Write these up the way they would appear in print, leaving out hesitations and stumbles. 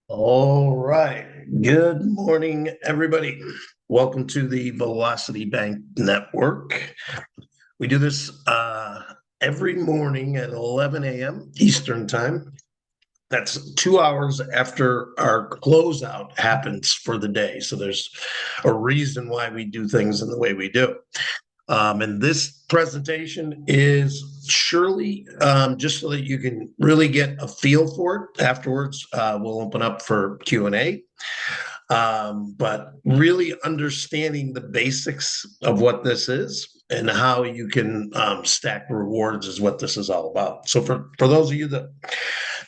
All right. Good morning, everybody. Welcome to the Velocity Bank Network. We do this every morning at 11 a.m. Eastern Time. That's 2 hours after our closeout happens for the day. So there's a reason why we do things in the way we do. And this presentation is surely just so that you can really get a feel for it. Afterwards, we'll open up for Q&A. But really understanding the basics of what this is and how you can stack rewards is what this is all about. So for those of you that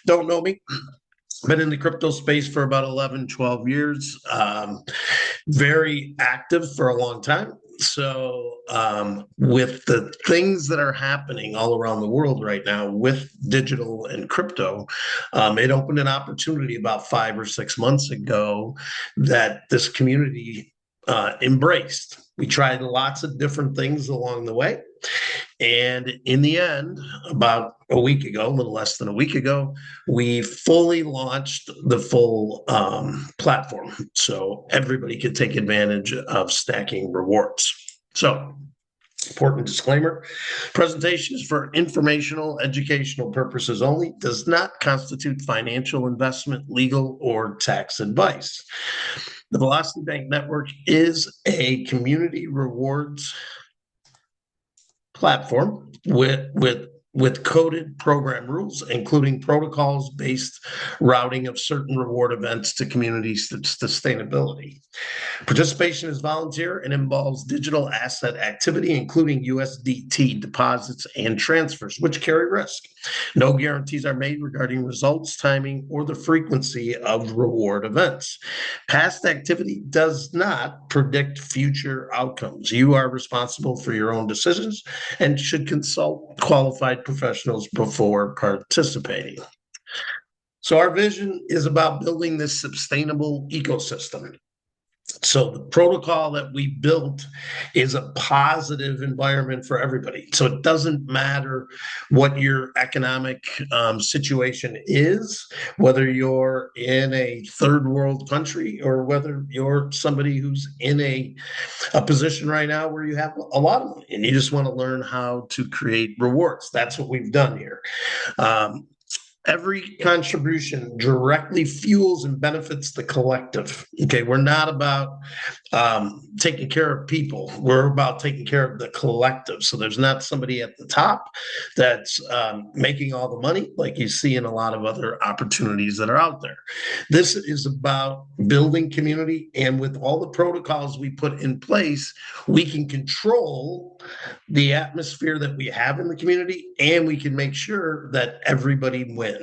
don't know me, been in the crypto space for about 11, 12 years, very active for a long time. So, with the things that are happening all around the world right now with digital and crypto, it opened an opportunity about 5 or 6 months ago that this community embraced. We tried lots of different things along the way. And in the end, about a week ago, a little less than a week ago, we fully launched the full platform. So everybody could take advantage of stacking rewards. So, important disclaimer, presentation is for informational, educational purposes only, does not constitute financial investment, legal, or tax advice. The Velocity Bank Network is a community rewards platform with coded program rules, including protocols-based routing of certain reward events to community sustainability. Participation is volunteer and involves digital asset activity, including USDT deposits and transfers, which carry risk. No guarantees are made regarding results, timing, or the frequency of reward events. Past activity does not predict future outcomes. You are responsible for your own decisions and should consult qualified professionals before participating. So, our vision is about building this sustainable ecosystem. So the protocol that we built is a positive environment for everybody. So it doesn't matter what your economic situation is, whether you're in a third world country or whether you're somebody who's in a position right now where you have a lot of money and you just want to learn how to create rewards. That's what we've done here. Every contribution directly fuels and benefits the collective. Okay, we're not about taking care of people. We're about taking care of the collective. So there's not somebody at the top that's making all the money like you see in a lot of other opportunities that are out there. This is about building community, and with all the protocols we put in place, we can control the atmosphere that we have in the community, and we can make sure that everybody wins.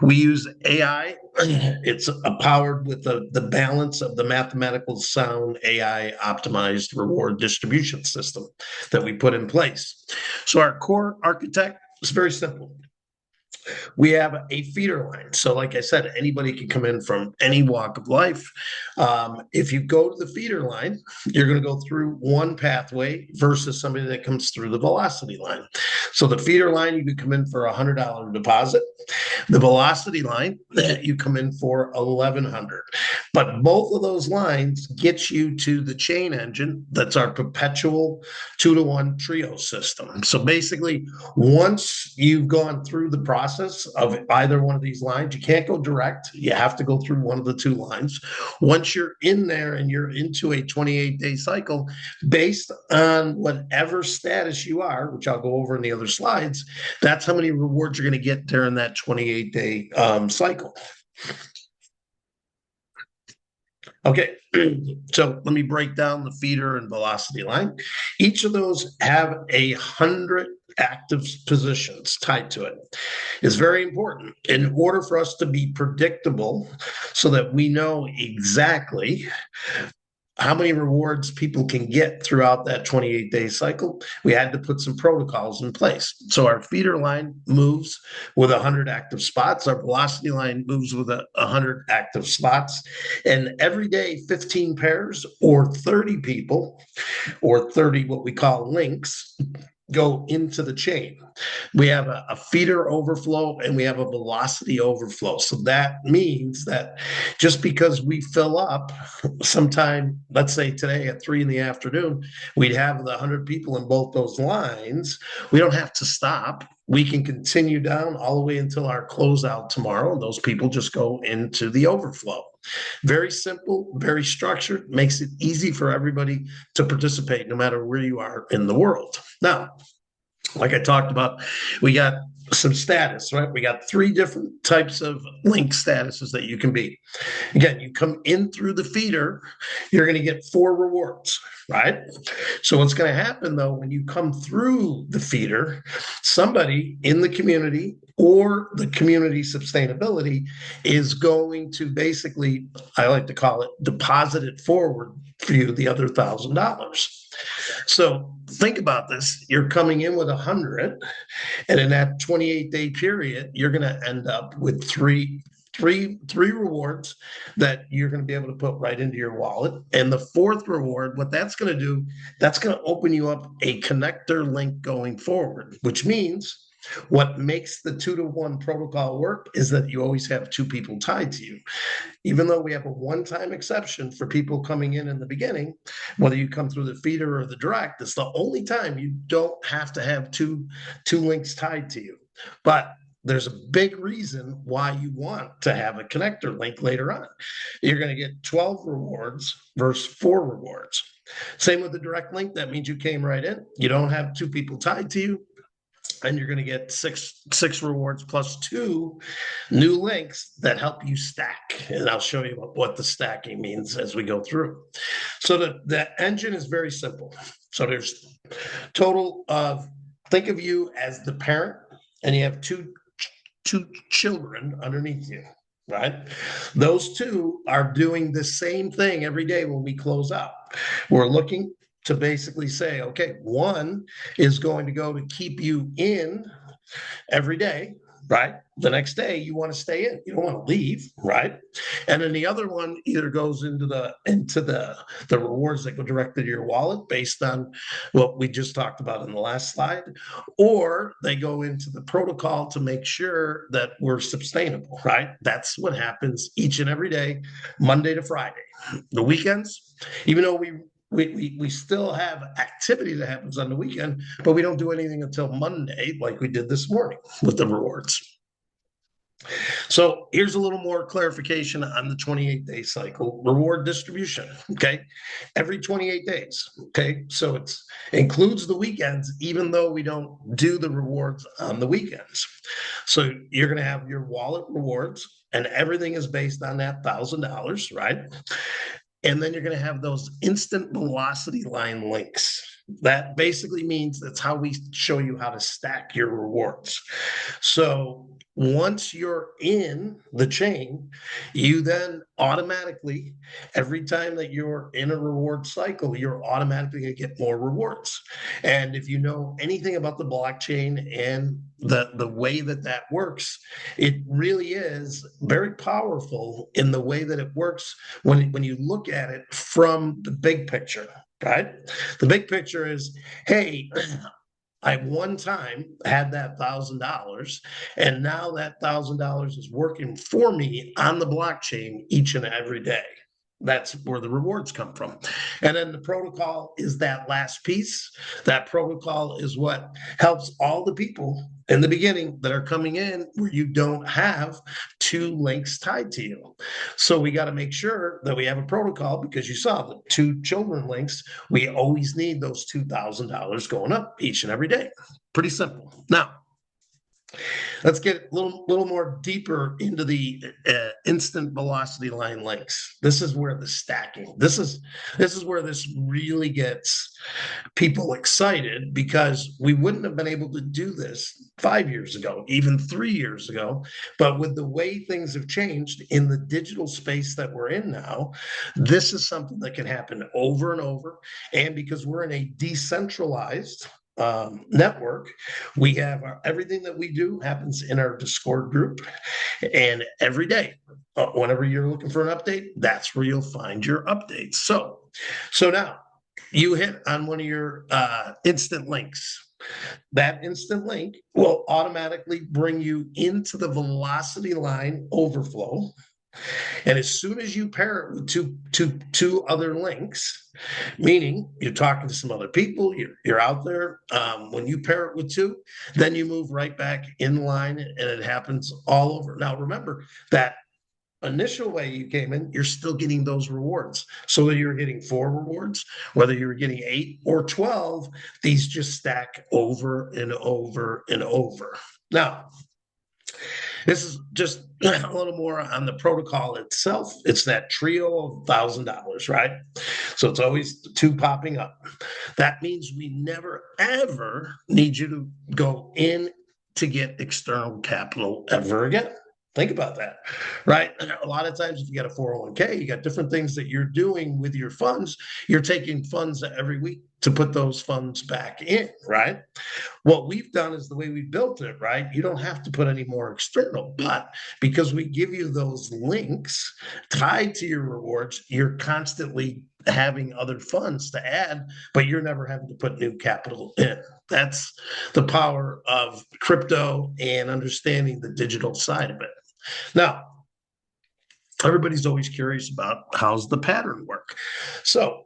We use AI. It's powered with the balance of the mathematical sound AI optimized reward distribution system that we put in place. So our core architect is very simple. We have a feeder line. So, like I said, anybody can come in from any walk of life. If you go to the feeder line, you're going to go through one pathway versus somebody that comes through the velocity line. So, the feeder line, you could come in for $100 deposit. The velocity line, you come in for 1,100. But both of those lines get you to the chain engine. That's our perpetual 2-to-1 trio system. So basically, once you've gone through the process of either one of these lines, you can't go direct. You have to go through one of the two lines. Once you're in there and you're into a 28-day cycle, based on whatever status you are, which I'll go over in the other slides, that's how many rewards you're going to get during that 28-day cycle. Okay, so let me break down the feeder and velocity line. Each of those have 100 active positions tied to it. It's very important in order for us to be predictable so that we know exactly how many rewards people can get throughout that 28-day cycle. We had to put some protocols in place. So our feeder line moves with 100 active spots. Our velocity line moves with 100 active spots. And every day, 15 pairs or 30 people or 30 what we call links go into the chain. We have a feeder overflow and we have a velocity overflow. So that means that just because we fill up sometime, let's say today at 3 in the afternoon, we'd have the 100 people in both those lines. We don't have to stop. We can continue down all the way until our closeout tomorrow. And those people just go into the overflow. Very simple, very structured, makes it easy for everybody to participate no matter where you are in the world. Now, like I talked about, we got some status, right? We got 3 different types of link statuses that you can be. Again, you come in through the feeder, you're going to get 4 rewards, right? So what's going to happen though, when you come through the feeder, somebody in the community or the community sustainability is going to basically, I like to call it, deposit it forward for you, the other $1,000. So think about this. You're coming in with 100, and in that 28-day period, you're going to end up with three rewards that you're going to be able to put right into your wallet. And the 4th reward, what that's going to do, that's going to open you up a connector link going forward, which means what makes the 2-to-1 protocol work is that you always have 2 people tied to you. Even though we have a one-time exception for people coming in the beginning, whether you come through the feeder or the direct, it's the only time you don't have to have two links tied to you. But there's a big reason why you want to have a connector link later on. You're going to get 12 rewards versus 4 rewards. Same with the direct link. That means you came right in. You don't have 2 people tied to you. And you're going to get six rewards plus 2 new links that help you stack. And I'll show you what the stacking means as we go through. So the engine is very simple. So there's total of, think of you as the parent, and you have two children underneath you, right? Those 2 are doing the same thing every day when we close out. We're looking to basically say, okay, 1 is going to go to keep you in every day, right? The next day you want to stay in, you don't want to leave, right? And then the other one either goes into the rewards that go directly to your wallet based on what we just talked about in the last slide, or they go into the protocol to make sure that we're sustainable, right? That's what happens each and every day, Monday to Friday. The weekends, even though we still have activity that happens on the weekend, but we don't do anything until Monday, like we did this morning with the rewards. So here's a little more clarification on the 28-day cycle reward distribution. Okay, every 28 days. Okay, so it includes the weekends, even though we don't do the rewards on the weekends. So you're going to have your wallet rewards, and everything is based on that $1,000, right? And then you're going to have those instant velocity line links. That basically means that's how we show you how to stack your rewards. So once you're in the chain, you then automatically, every time that you're in a reward cycle, you're automatically going to get more rewards. And if you know anything about the blockchain and the way that works, it really is very powerful in the way that it works when you look at it from the big picture, right? The big picture is, hey, I one time had that $1,000, and now that $1,000 is working for me on the blockchain each and every day. That's where the rewards come from. And then the protocol is that last piece. That protocol is what helps all the people in the beginning that are coming in where you don't have 2 links tied to you. So we got to make sure that we have a protocol, because you saw the 2 children links. We always need those $2,000 going up each and every day. Pretty simple. Now, let's get a little more deeper into the instant velocity line links. This is where the stacking, this is where this really gets people excited, because we wouldn't have been able to do this 5 years ago, even 3 years ago. But with the way things have changed in the digital space that we're in now, this is something that can happen over and over. And because we're in a decentralized network, we have everything that we do happens in our Discord group, and every day, whenever you're looking for an update, that's where you'll find your updates. So now you hit on one of your instant links. That instant link will automatically bring you into the velocity line overflow. And as soon as you pair it with two other links, meaning you're talking to some other people, you're out there. When you pair it with two, then you move right back in line, and it happens all over. Now, remember that initial way you came in, you're still getting those rewards. So whether you're getting 4 rewards, whether you're getting 8 or 12, these just stack over and over and over. Now, this is just a little more on the protocol itself. It's that trio of $1,000, right? So it's always 2 popping up. That means we never, ever need you to go in to get external capital ever again. Think about that, right? A lot of times, if you got a 401k, you got different things that you're doing with your funds. You're taking funds every week to put those funds back in, right? What we've done is the way we built it, right? You don't have to put any more external, but because we give you those links tied to your rewards, you're constantly having other funds to add, but you're never having to put new capital in. That's the power of crypto and understanding the digital side of it. Now, everybody's always curious about how's the pattern work. So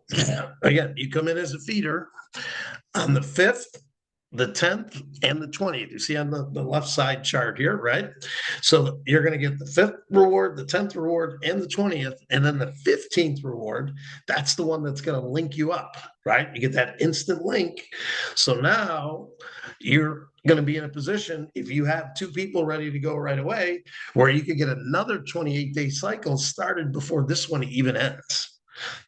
again, you come in as a feeder on the 5th, the 10th, and the 20th. You see on the left side chart here, right? So you're going to get the 5th reward, the 10th reward, and the 20th. And then the 15th reward, that's the one that's going to link you up, right? You get that instant link. So now you're going to be in a position, if you have 2 people ready to go right away, where you could get another 28-day cycle started before this one even ends.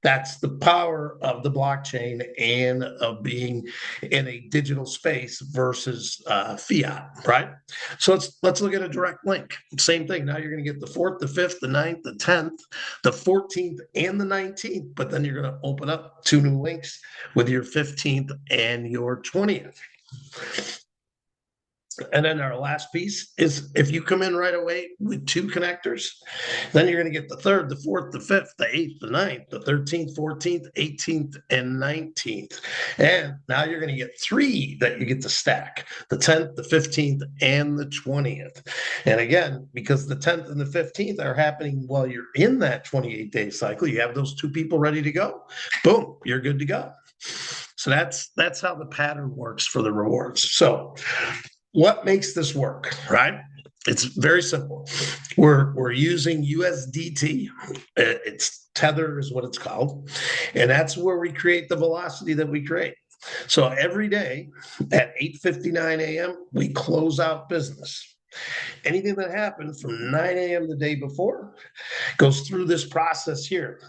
That's the power of the blockchain and of being in a digital space versus fiat, right? So let's look at a direct link. Same thing. Now you're going to get the 4th, the 5th, the 9th, the 10th, the 14th, and the 19th. But then you're going to open up 2 new links with your 15th and your 20th. And then our last piece is if you come in right away with 2 connectors, then you're going to get the 3rd, the 4th, the 5th, the 8th, the 9th, the 13th, 14th, 18th, and 19th. And now you're going to get 3 that you get to stack, the 10th, the 15th, and the 20th. And again, because the 10th and the 15th are happening while you're in that 28-day cycle, you have those 2 people ready to go. Boom, you're good to go. So that's how the pattern works for the rewards. So what makes this work, right? It's very simple. We're using USDT. It's Tether is what it's called. And that's where we create the velocity that we create. So every day at 8:59 a.m., we close out business. Anything that happened from 9 a.m. the day before goes through this process here,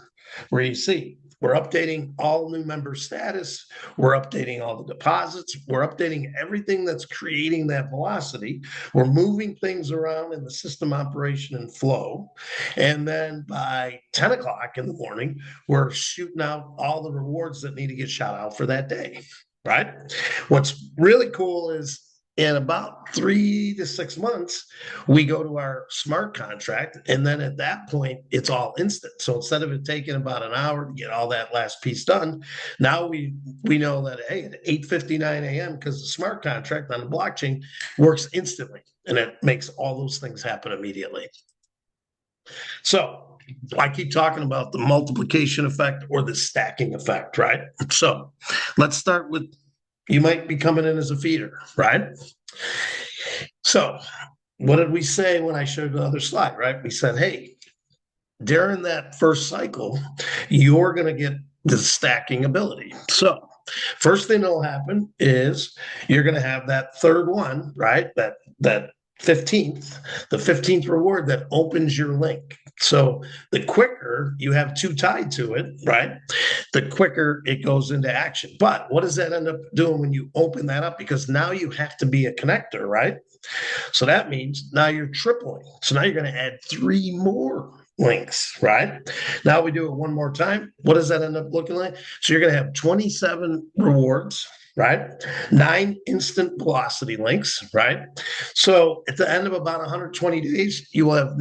where you see we're updating all new member status. We're updating all the deposits. We're updating everything that's creating that velocity. We're moving things around in the system operation and flow. And then by 10 o'clock in the morning, we're shooting out all the rewards that need to get shot out for that day, right? What's really cool is in about 3 to 6 months, we go to our smart contract. And then at that point, it's all instant. So instead of it taking about an hour to get all that last piece done, now we know that, hey, at 8:59 a.m., because the smart contract on the blockchain works instantly. And it makes all those things happen immediately. So I keep talking about the multiplication effect or the stacking effect, right? So let's start with, you might be coming in as a feeder, right? So what did we say when I showed the other slide, right? We said, hey, during that first cycle, you're going to get the stacking ability. So first thing that'll happen is you're going to have that third one, right? That 15th, the 15th reward that opens your link. So the quicker you have 2 tied to it, right, the quicker it goes into action. But what does that end up doing when you open that up? Because now you have to be a connector, right? So that means now you're tripling. So now you're going to add 3 more links, right? Now we do it one more time. What does that end up looking like? So you're going to have 27 rewards, right? 9 instant velocity links, right? So at the end of about 120 days, you will have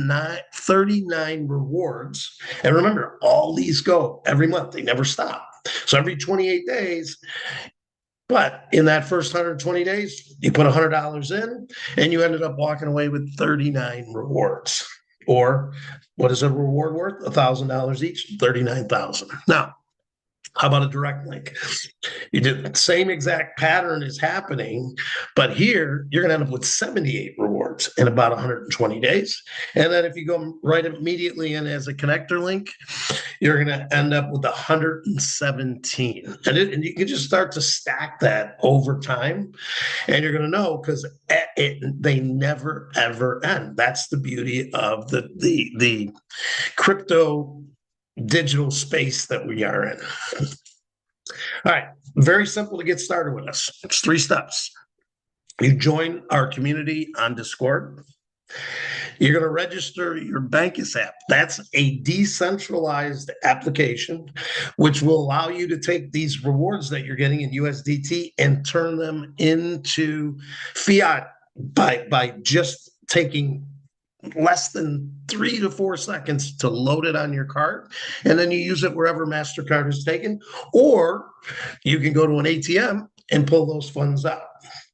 39 rewards. And remember, all these go every month. They never stop. So every 28 days, But in that first 120 days, you put $100 in and you ended up walking away with 39 rewards. Or what is a reward worth? $1,000 each, 39,000. Now, how about a direct link? You did the same exact pattern is happening, but here you're going to end up with 78 rewards in about 120 days. And then if you go right immediately in as a connector link, you're going to end up with 117. And you can just start to stack that over time. And you're going to know because they never, ever end. That's the beauty of the crypto digital space that we are in. All right, very simple to get started with us. It's 3 steps. You join our community on Discord. You're going to register your Bankus app. That's a decentralized application, which will allow you to take these rewards that you're getting in USDT and turn them into fiat by just taking less than 3 to 4 seconds to load it on your card, and then you use it wherever MasterCard is taken, or you can go to an ATM and pull those funds out.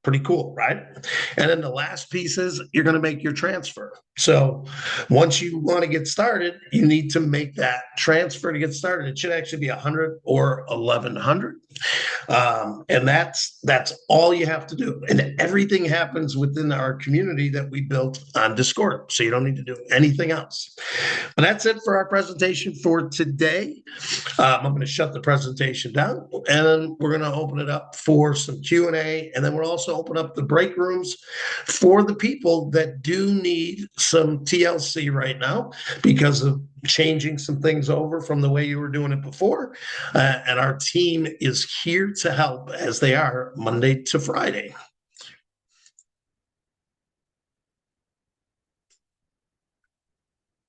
Pretty cool, right? And then the last piece is you're going to make your transfer. So once you want to get started, you need to make that transfer to get started. It should actually be 100 or 1,100. And that's all you have to do. And everything happens within our community that we built on Discord. So you don't need to do anything else. But that's it for our presentation for today. I'm going to shut the presentation down, and then we're going to open it up for some Q&A. And then we'll also open up the break rooms for the people that do need some TLC right now because of changing some things over from the way you were doing it before. And our team is here to help, as they are Monday to Friday.